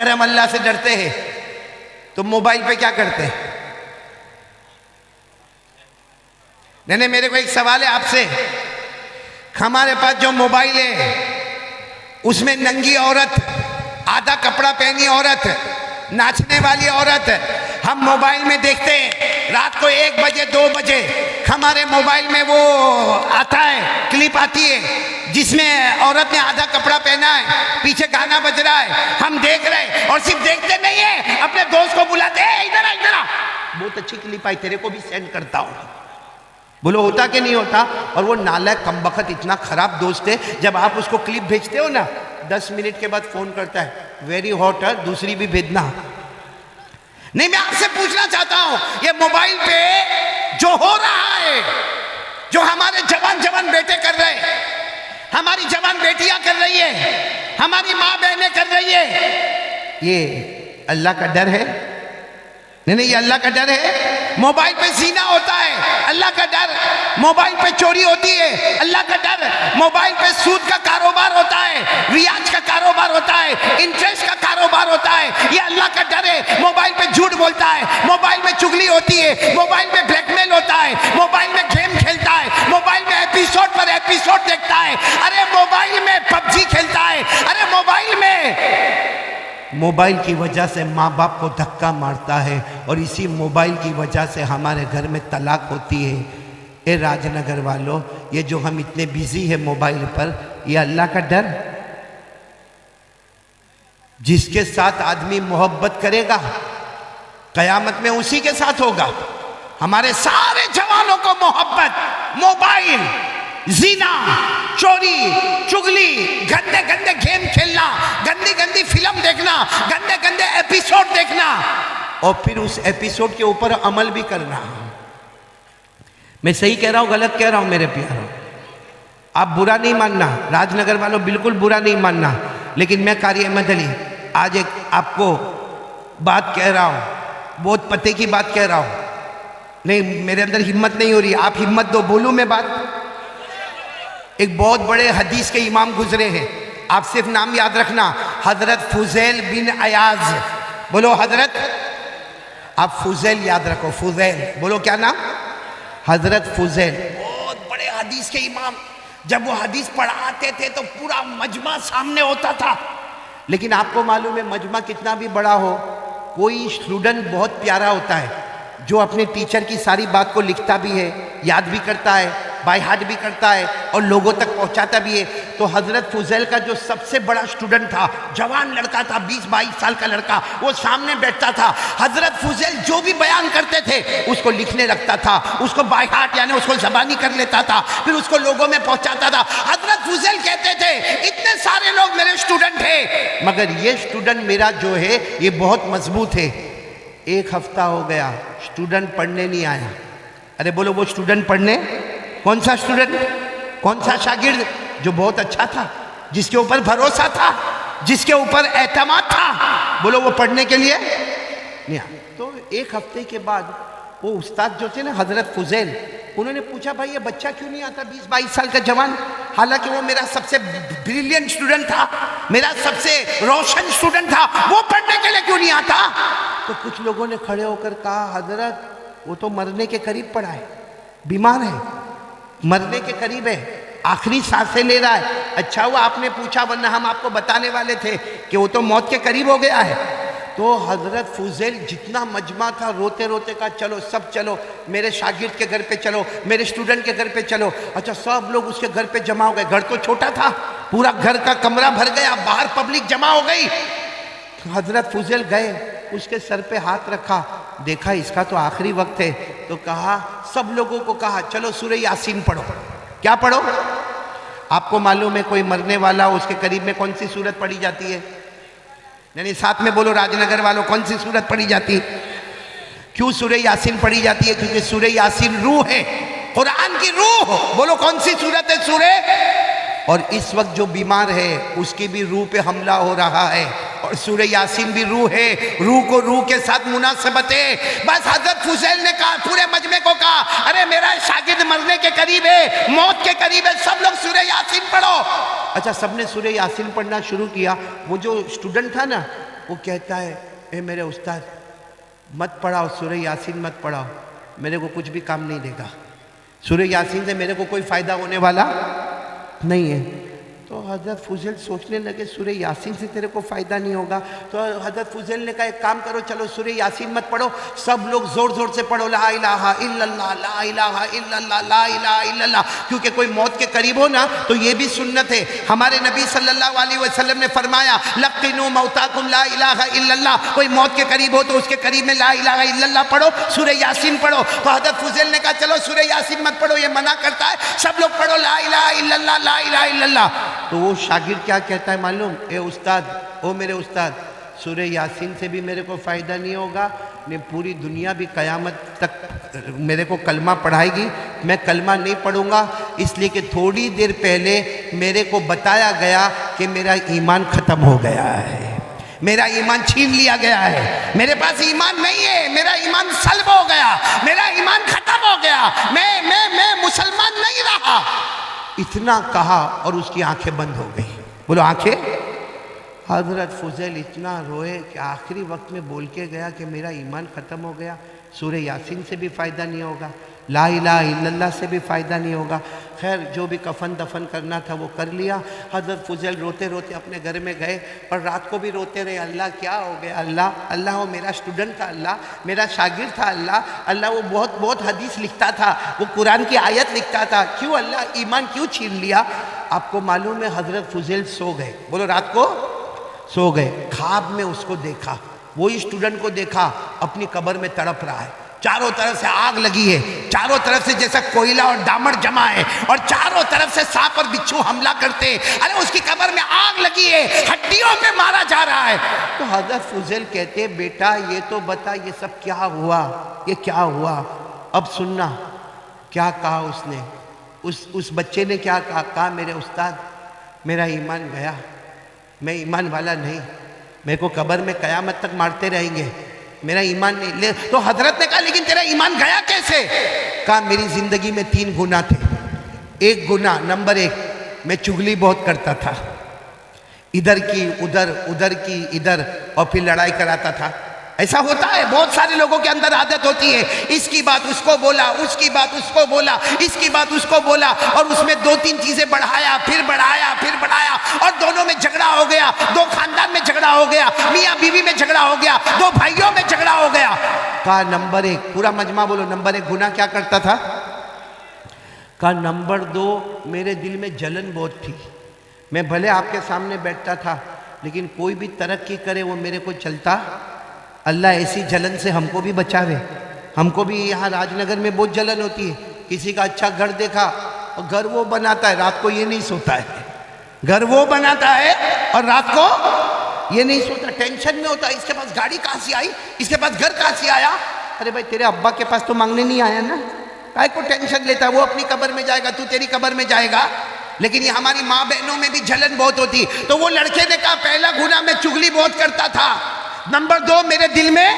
اگر ہم اللہ سے ڈرتے ہیں تو موبائل پہ کیا کرتے ہیں؟ نہیں میرے کو ایک سوال ہے آپ سے. ہمارے پاس جو موبائل ہے اس میں ننگی عورت، آدھا کپڑا پہنی عورت، ناچنے والی عورت ہم موبائل میں دیکھتے ہیں. رات کو 1 بجے 2 بجے ہمارے موبائل میں وہ آتا ہے، کلپ آتی ہے جس میں عورت نے آدھا کپڑا پہنا ہے، پیچھے گانا بج رہا ہے، ہم دیکھ رہے ہیں. اور صرف دیکھتے نہیں ہیں، اپنے دوست کو بلاتے ہیں، ادھر ادھر بہت اچھی کلپ آئی، تیرے کو بھی سینڈ کرتا ہوں. بولو ہوتا کہ نہیں ہوتا؟ اور وہ نالائق کمبخت اتنا خراب دوست ہے، جب آپ اس کو کلپ بھیجتے ہو نا 10 منٹ کے بعد فون کرتا ہے، ویری ہاٹ ہے، دوسری بھی بھیجنا. نہیں میں آپ سے پوچھنا چاہتا ہوں، یہ موبائل پہ جو ہو رہا ہے، جو ہمارے جوان بیٹے کر رہے ہیں، ہماری جوان بیٹیاں کر رہی ہیں، ہماری ماں بہنیں کر رہی ہیں، یہ اللہ کا ڈر ہے؟ نہیں یہ اللہ کا ڈر ہے. موبائل پہ زنا ہوتا ہے، اللہ کا ڈر. موبائل پہ چوری ہوتی ہے، اللہ کا ڈر. موبائل پہ سود کا کاروبار ہوتا ہے، ریاض کا کاروبار ہوتا ہے، انٹرسٹ کا کاروبار ہوتا ہے، یہ اللہ کا ڈر ہے. موبائل پہ جھوٹ بولتا ہے، موبائل میں چگلی ہوتی ہے، موبائل میں بلیک میل ہوتا ہے، موبائل میں گیم کھیلتا ہے، موبائل میں ایپیسوڈ پر ایپیسوڈ دیکھتا ہے، ارے موبائل میں PUBG کھیلتا ہے، ارے موبائل کی وجہ سے ماں باپ کو دھکا مارتا ہے، اور اسی موبائل کی وجہ سے ہمارے گھر میں طلاق ہوتی ہے. اے راج نگر والوں، یہ جو ہم اتنے بیزی ہیں موبائل پر، یہ اللہ کا ڈر؟ جس کے ساتھ آدمی محبت کرے گا قیامت میں اسی کے ساتھ ہوگا. ہمارے سارے جوانوں کو محبت موبائل، زنا، چوری، چگلی، گندے گندے گیم کھیلنا، گندی گندی فلم دیکھنا، گندے گندے ایپیسوڈ دیکھنا، اور پھر اس ایپیسوڈ کے اوپر عمل بھی کرنا. میں صحیح کہہ رہا ہوں غلط کہہ رہا ہوں میرے پیاروں؟ آپ برا نہیں ماننا، راج نگر والوں بالکل برا نہیں ماننا، لیکن میں قاری احمد علی آج ایک آپ کو بات کہہ رہا ہوں، بہت پتے کی بات کہہ رہا ہوں. نہیں میرے اندر ہمت نہیں ہو رہی، آپ ہمت دو، بولوں میں بات. ایک بہت بڑے حدیث کے امام گزرے ہیں، آپ صرف نام یاد رکھنا، حضرت فضیل بن عیاض. بولو حضرت، آپ فضیل یاد رکھو، فضیل بولو کیا نام؟ حضرت فضیل، بہت بڑے حدیث کے امام. جب وہ حدیث پڑھاتے تھے تو پورا مجمع سامنے ہوتا تھا. لیکن آپ کو معلوم ہے مجمع کتنا بھی بڑا ہو، کوئی اسٹوڈنٹ بہت پیارا ہوتا ہے جو اپنے ٹیچر کی ساری بات کو لکھتا بھی ہے، یاد بھی کرتا ہے، بائی ہارٹ بھی کرتا ہے، اور لوگوں تک پہنچاتا بھی ہے. تو حضرت فضیل کا جو سب سے بڑا اسٹوڈنٹ تھا، جوان لڑکا تھا، 20-22 سال کا لڑکا، وہ سامنے بیٹھتا تھا. حضرت فضیل جو بھی بیان کرتے تھے اس کو لکھنے رکھتا تھا، اس کو بائی ہارٹ یعنی اس کو زبانی کر لیتا تھا، پھر اس کو لوگوں میں پہنچاتا تھا. حضرت فضیل کہتے تھے اتنے سارے لوگ میرے اسٹوڈنٹ ہیں، مگر یہ اسٹوڈنٹ میرا جو ہے یہ بہت مضبوط ہے. 1 ہفتہ ہو گیا، اسٹوڈنٹ پڑھنے نہیں آیا. ارے بولو وہ اسٹوڈنٹ پڑھنے، کون سا اسٹوڈنٹ، کون سا شاگرد؟ جو بہت اچھا تھا، جس کے اوپر بھروسہ تھا، جس کے اوپر اعتماد تھا، بولو وہ پڑھنے کے لیے نہیں آیا. تو 1 ہفتے کے بعد وہ استاد جو تھے نا حضرت فضیل، انہوں نے پوچھا بھائی یہ بچہ کیوں نہیں آتا، 20-22 سال کا جوان، حالانکہ وہ میرا سب سے بریلینٹ اسٹوڈنٹ تھا، میرا سب سے روشن اسٹوڈنٹ تھا، وہ پڑھنے کے لیے کیوں نہیں آتا؟ تو کچھ لوگوں نے کھڑے ہو کر کہا حضرت وہ تو مرنے کے قریب پڑا ہے، بیمار ہے، مرنے کے قریب ہے، آخری سانسیں لے رہا ہے. اچھا ہوا آپ نے پوچھا، ورنہ ہم آپ کو بتانے والے تھے کہ وہ تو موت کے قریب ہو گیا ہے. تو حضرت فضیل جتنا مجمع تھا روتے روتے کہا چلو سب چلو، میرے شاگرد کے گھر پہ چلو، میرے اسٹوڈنٹ کے گھر پہ چلو. اچھا سب لوگ اس کے گھر پہ جمع ہو گئے. گھر تو چھوٹا تھا، پورا گھر کا کمرہ بھر گیا، باہر پبلک جمع ہو گئی. حضرت فضیل گئے، اس کے سر پہ ہاتھ رکھا، دیکھا اس کا تو آخری وقت ہے، تو کہا سب لوگوں کو کہا چلو سورہ یاسین پڑھو. کیا پڑھو؟ آپ کو معلوم ہے کوئی مرنے والا اس کے قریب میں کون سی سورت پڑھی جاتی ہے؟ یعنی ساتھ میں بولو راج نگر والوں، کون سی سورت پڑھی جاتی ہے؟ کیوں سورہ یاسین پڑھی جاتی ہے؟ کیونکہ سورہ یاسین روح ہے، قرآن کی روح. بولو کون سی سورت ہے؟ سورہ. اور اس وقت جو بیمار ہے اس کی بھی روح پہ حملہ ہو رہا ہے، اور سورہ یاسین بھی روح ہے، روح کو روح کے ساتھ مناسبت ہے. بس حضرت فضیل نے کہا، پورے مجمع کو کہا ارے میرا شاگرد مرنے کے قریب ہے، موت کے قریب ہے، سب لوگ سورہ یاسین پڑھو. اچھا سب نے سورہ یاسین پڑھنا شروع کیا. وہ جو اسٹوڈنٹ تھا نا وہ کہتا ہے اے میرے استاد مت پڑھاؤ سورہ یاسین مت پڑھاؤ، میرے کو کچھ بھی کام نہیں دے گا، سورہ یاسین سے میرے کو کوئی فائدہ ہونے والا نہیں ہے۔ تو حضرت فضیل سوچنے لگے سورہ یاسین سے تیرے کو فائدہ نہیں ہوگا، تو حضرت فضیل نے کہا ایک کام کرو، چلو سورہ یاسین مت پڑھو، سب لوگ زور زور سے پڑھو لا الہ الا اللہ لا الہ الا اللہ لا الہ الا اللہ، کیونکہ کوئی موت کے قریب ہو نا تو یہ بھی سنت ہے۔ ہمارے نبی صلی اللہ علیہ وسلم نے فرمایا لقنوا موتاکم لا الہ الا اللہ، کوئی موت کے قریب ہو تو اس کے قریب میں لا الہ الا اللہ پڑھو، سورہ یاسین پڑھو۔ تو حضرت فضیل نے کہا چلو سورہ یاسین مت پڑھو، یہ منع کرتا ہے، سب لوگ پڑھو لا الہ الا اللہ لا الہ الا اللہ۔ تو وہ شاگرد کیا کہتا ہے معلوم؟ اے استاد، او میرے استاد، سورہ یاسین سے بھی میرے کو فائدہ نہیں ہوگا، میں پوری دنیا بھی قیامت تک میرے کو کلمہ پڑھائے گی، میں کلمہ نہیں پڑھوں گا، اس لیے کہ تھوڑی دیر پہلے میرے کو بتایا گیا کہ میرا ایمان ختم ہو گیا ہے، میرا ایمان چھین لیا گیا ہے، میرے پاس ایمان نہیں ہے، میرا ایمان سلب ہو گیا، میرا ایمان ختم ہو گیا، میں مسلمان نہیں رہا۔ اتنا کہا اور اس کی آنکھیں بند ہو گئی۔ بولو آنکھیں۔ حضرت فضیل اتنا روئے کہ آخری وقت میں بول کے گیا کہ میرا ایمان ختم ہو گیا، سورہ یاسین سے بھی فائدہ نہیں ہوگا، لا الہ الا اللہ سے بھی فائدہ نہیں ہوگا۔ خیر جو بھی کفن دفن کرنا تھا وہ کر لیا۔ حضرت فضیل روتے روتے اپنے گھر میں گئے اور رات کو بھی روتے رہے، اللہ کیا ہو گیا، اللہ وہ میرا اسٹوڈنٹ تھا، اللہ میرا شاگرد تھا، اللہ وہ بہت حدیث لکھتا تھا، وہ قرآن کی آیت لکھتا تھا، کیوں اللہ ایمان کیوں چھین لیا؟ آپ کو معلوم ہے حضرت فضیل سو گئے، بولو رات کو سو گئے، خواب میں اس کو دیکھا، وہی اسٹوڈنٹ کو دیکھا اپنی قبر میں تڑپ رہا ہے، چاروں طرف سے آگ لگی ہے، چاروں طرف سے جیسا کوئلہ اور ڈامر جمع ہے، اور چاروں طرف سے سانپ اور بچھو حملہ کرتے ہیں، ارے اس کی قبر میں آگ لگی ہے، ہڈیوں میں مارا جا رہا ہے۔ تو حضرت فضیل کہتے ہیں بیٹا یہ تو بتا یہ سب کیا ہوا، یہ کیا ہوا؟ اب سننا کیا کہا اس نے، اس بچے نے کیا کہا میرے استاد میرا ایمان گیا، میں ایمان والا نہیں، میرے کو قبر میں قیامت تک مارتے رہیں گے، میرا ایمان نہیں۔ تو حضرت نے کہا لیکن تیرا ایمان گیا کیسے؟ کہا میری زندگی میں 3 گناہ تھے، ایک گناہ نمبر 1 میں چغلی بہت کرتا تھا، ادھر کی ادھر ادھر کی ادھر، اور پھر لڑائی کراتا تھا، ایسا ہوتا ہے بہت سارے لوگوں کے اندر عادت ہوتی ہے، اس کی بات اس کو بولا، اس کی بات اس کو بولا، اس کی بات اس کو بولا، اور اس میں 2-3 چیزیں بڑھایا پھر بڑھایا اور دونوں میں جھگڑا ہو گیا، 2 خاندان میں جھگڑا ہو گیا، میاں بیوی میں جھگڑا ہو گیا، 2 بھائیوں میں جھگڑا ہو گیا۔ کہا نمبر 1 پورا مجمع بولو نمبر 1 گناہ کیا کرتا تھا؟ کہا نمبر 2 میرے دل میں جلن بہت تھی، میں بھلے آپ کے سامنے بیٹھتا تھا لیکن کوئی بھی ترقی کرے وہ میرے کو چلتا، اللہ ایسی جلن سے ہم کو بھی بچاوے، ہم کو بھی یہاں راج نگر میں بہت جلن ہوتی ہے، کسی کا اچھا گھر دیکھا اور گھر وہ بناتا ہے رات کو یہ نہیں سوتا ہے، گھر وہ بناتا ہے اور رات کو یہ نہیں سوتا، ٹینشن میں ہوتا ہے، اس کے پاس گاڑی کہاں سے آئی، اس کے پاس گھر کہاں سے آیا؟ ارے بھائی تیرے ابا کے پاس تو مانگنے نہیں آیا نا، کائے کو ٹینشن لیتا ہے، وہ اپنی قبر میں جائے گا تو تیری قبر میں جائے گا۔ لیکن یہ ہماری ماں بہنوں میں بھی جلن بہت ہوتی، تو وہ لڑکے نے کہا پہلا گناہ میں چغلی بہت کرتا تھا، نمبر 2 میرے دل میں،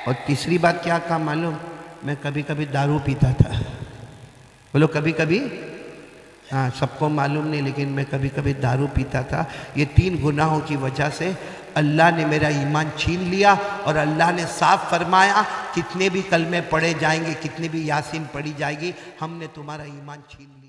اور تیسری بات کیا کہا معلوم؟ میں کبھی کبھی دارو پیتا تھا، بولو کبھی کبھی، ہاں سب کو معلوم نہیں لیکن میں کبھی کبھی دارو پیتا تھا۔ یہ 3 گناہوں کی وجہ سے اللہ نے میرا ایمان چھین لیا، اور اللہ نے صاف فرمایا کتنے بھی کلمے پڑھے جائیں گے، کتنی بھی یاسین پڑھی جائے گی، ہم نے تمہارا ایمان چھین لیا۔